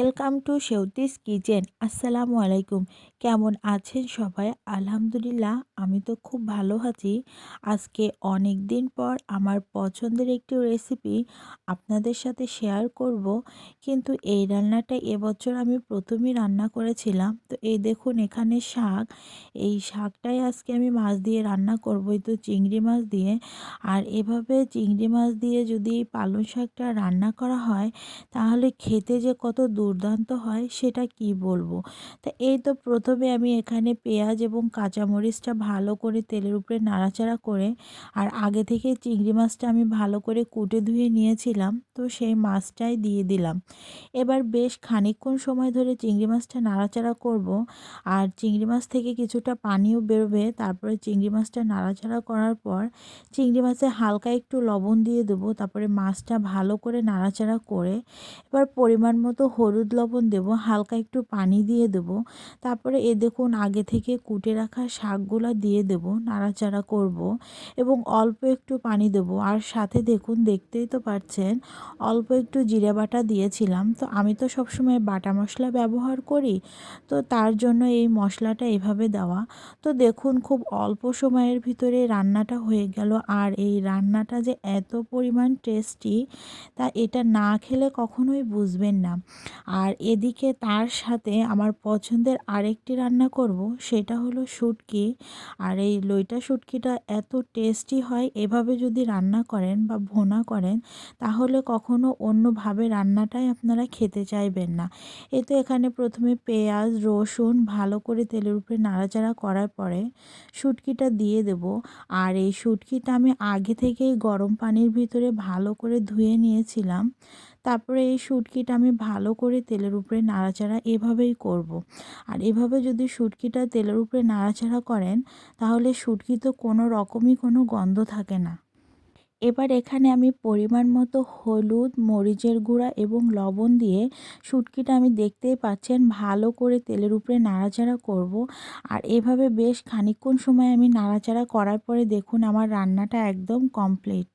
Welcome to সেউতিস kitchen. আসসালামু আলাইকুম। কেমন আছেন সবাই? আলহামদুলিল্লাহ, আমি তো খুব ভালো আছি। আজকে অনেক দিন পর আমার পছন্দের একটি রেসিপি আপনাদের সাথে শেয়ার করব। কিন্তু এই রান্নাটা এবছর আমি প্রথমই রান্না করেছিলাম। তো এই দেখুন, এখানে শাক, এই শাকটাই আজকে আমি মাছ দিয়ে রান্না করব, এই তো চিংড়ি মাছ দিয়ে। আর এভাবে চিংড়ি মাছ দিয়ে যদি পালং শাকটা রান্না করা হয়, তাহলে খেতে যে কত দুর্দান্ত হয় সেটা কি বলবো। তা এই তো প্রথমে আমি এখানে পেঁয়াজ এবং কাঁচামরিচটা ভালো করে তেলের উপরে নাড়াচাড়া করে, আর আগে থেকে চিংড়ি মাছটা আমি ভালো করে কুটে ধুয়ে নিয়েছিলাম, তো সেই মাছটাই দিয়ে দিলাম। এবার বেশ খানিকক্ষণ সময় ধরে চিংড়ি মাছটা নাড়াচাড়া করব। আর চিংড়ি মাছ থেকে কিছুটা পানিও বেরোবে। তারপরে চিংড়ি মাছটা নাড়াচাড়া করার পর চিংড়ি মাছে হালকা একটু লবণ দিয়ে দেবো। তারপরে মাছটা ভালো করে নাড়াচাড়া করে এবার পরিমাণ মতো হলুদ লবণ দেব, হালকা একটু পানি দিয়ে দেব। তারপরে দেখুন, আগে থেকে কুটে রাখা শাকগুলো দিয়ে দেব, নাড়াচাড়া করব এবং অল্প একটু পানি দেব। আর সাথে দেখুন, দেখতেই তো পাচ্ছেন, অল্প একটু জিরে বাটা দিয়েছিলাম। তো আমি তো সবসময় বাটা মশলা ব্যবহার করি, তো তার জন্য এই মশলাটা এভাবে দেওয়া। তো দেখুন, খুব অল্প সময়ের ভিতরে রান্নাটা হয়ে গেল। আর এই রান্নাটা যে এত পরিমাণ টেস্টি, তা এটা না খেলে কখনোই বুঝবেন না। আর এদিকে তার সাথে আমার পছন্দের আরেকটি রান্না করব, সেটা হলো শুটকি। আর এই লইটা শুটকিটা এত টেস্টি হয়, এভাবে যদি রান্না করেন বা ভুনা করেন, তাহলে কখনো অন্যভাবে রান্নাটাই আপনারা খেতে চাইবেন না। এই তো এখানে প্রথমে পেঁয়াজ রসুন ভালো করে তেলের উপরে নাড়াচাড়া করার পরে শুটকিটা দিয়ে দেব। আর এই শুটকিটা আমি আগে থেকেই গরম পানির ভিতরে ভালো করে ধুয়ে নিয়েছিলাম। তারপরে এই শুটকিটা আমি ভালো করে তেলের উপরে নাড়াচাড়া এভাবেই করব। আর এভাবে যদি শুটকিটা তেলের উপরে নাড়াচাড়া করেন, তাহলে শুটকিতে কোনো রকমই কোনো গন্ধ থাকে না। এবার এখানে আমি পরিমাণ মতো হলুদ, মরিচের গুঁড়া এবং লবণ দিয়ে শুটকিটা, আমি দেখতেই পাচ্ছেন, ভালো করে তেলের উপরে নাড়াচাড়া করব। আর এভাবে বেশ খানিকক্ষণ সময় আমি নাড়াচাড়া করার পরে দেখুন, আমার রান্নাটা একদম কমপ্লিট।